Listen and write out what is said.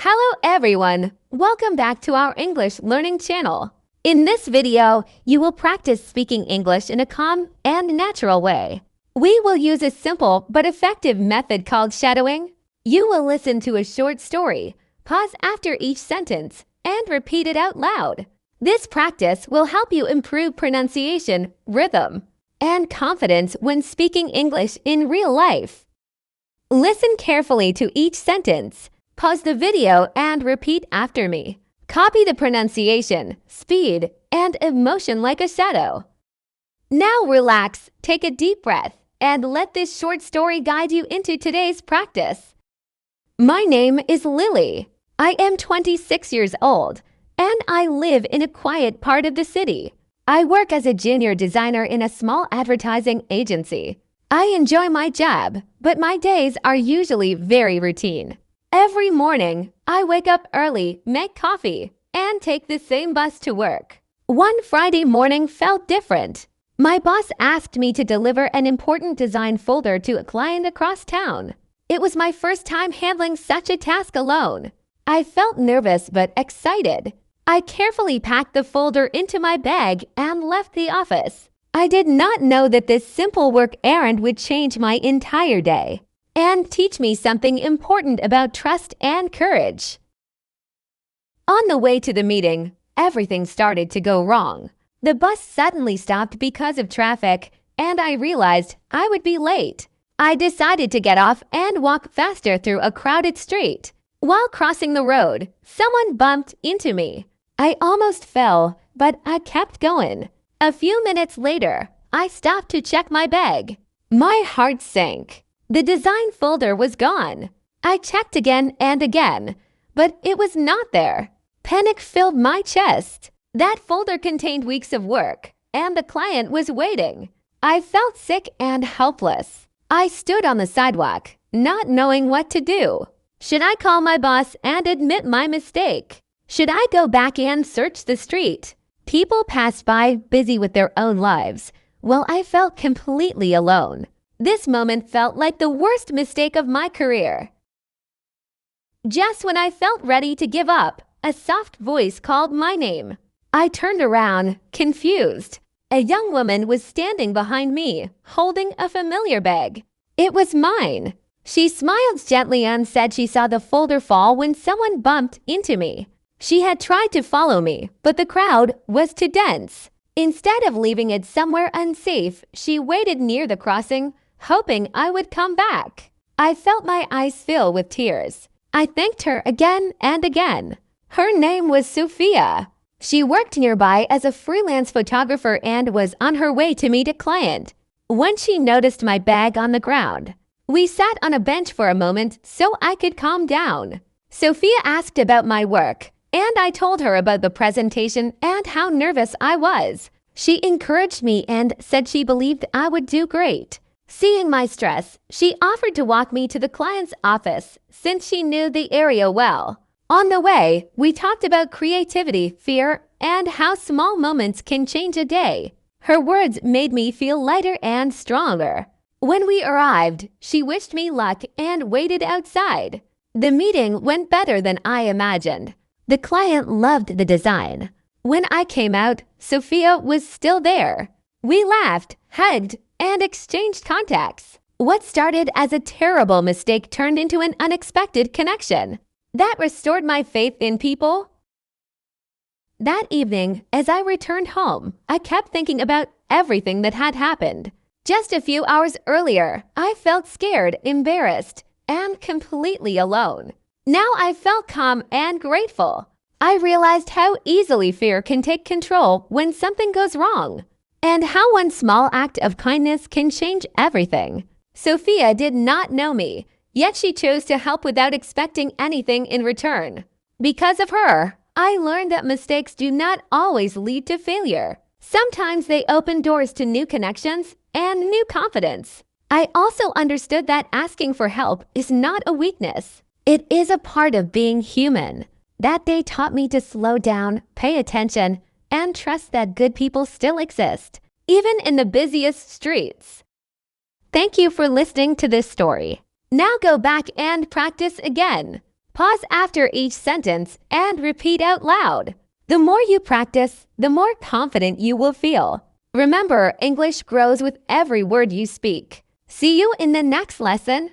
Hello everyone! Welcome back to our English learning channel. In this video, you will practice speaking English in a calm and natural way. We will use a simple but effective method called shadowing. You will listen to a short story, pause after each sentence, and repeat it out loud. This practice will help you improve pronunciation, rhythm, and confidence when speaking English in real life. Listen carefully to each sentence. Pause the video and repeat after me. Copy the pronunciation, speed, and emotion like a shadow. Now relax, take a deep breath, and let this short story guide you into today's practice. My name is Lily. I am 26 years old, and I live in a quiet part of the city. I work as a junior designer in a small advertising agency. I enjoy my job, but my days are usually very routine. Every morning, I wake up early, make coffee, and take the same bus to work. One Friday morning felt different. My boss asked me to deliver an important design folder to a client across town. It was my first time handling such a task alone. I felt nervous but excited. I carefully packed the folder into my bag and left the office. I did not know that this simple work errand would change my entire day and teach me something important about trust and courage. On the way to the meeting, everything started to go wrong. The bus suddenly stopped because of traffic, and I realized I would be late. I decided to get off and walk faster through a crowded street. While crossing the road, someone bumped into me. I almost fell, but I kept going. A few minutes later, I stopped to check my bag. My heart sank. The design folder was gone. I checked again and again, but it was not there. Panic filled my chest. That folder contained weeks of work, and the client was waiting. I felt sick and helpless. I stood on the sidewalk, not knowing what to do. Should I call my boss and admit my mistake? Should I go back and search the street? People passed by, busy with their own lives, while I felt completely alone. This moment felt like the worst mistake of my career. Just when I felt ready to give up, a soft voice called my name. I turned around, confused. A young woman was standing behind me, holding a familiar bag. It was mine. She smiled gently and said she saw the folder fall when someone bumped into me. She had tried to follow me, but the crowd was too dense. Instead of leaving it somewhere unsafe, she waited near the crossing, hoping I would come back. I felt my eyes fill with tears. I thanked her again and again. Her name was Sophia. She worked nearby as a freelance photographer and was on her way to meet a client. When she noticed my bag on the ground, we sat on a bench for a moment so I could calm down. Sophia asked about my work, and I told her about the presentation and how nervous I was. She encouraged me and said she believed I would do great. Seeing my stress, she offered to walk me to the client's office since she knew the area well. On the way, we talked about creativity, fear, and how small moments can change a day. Her words made me feel lighter and stronger. When we arrived, she wished me luck and waited outside. The meeting went better than I imagined. The client loved the design. When I came out, Sophia was still there. We laughed, hugged, and exchanged contacts. What started as a terrible mistake turned into an unexpected connection. That restored my faith in people. That evening, as I returned home, I kept thinking about everything that had happened. Just a few hours earlier, I felt scared, embarrassed, and completely alone. Now I felt calm and grateful. I realized how easily fear can take control when something goes wrong, and how one small act of kindness can change everything. Sophia did not know me, yet she chose to help without expecting anything in return. Because of her, I learned that mistakes do not always lead to failure. Sometimes they open doors to new connections and new confidence. I also understood that asking for help is not a weakness. It is a part of being human. That day taught me to slow down, pay attention, and trust that good people still exist, even in the busiest streets. Thank you for listening to this story. Now go back and practice again. Pause after each sentence and repeat out loud. The more you practice, the more confident you will feel. Remember, English grows with every word you speak. See you in the next lesson.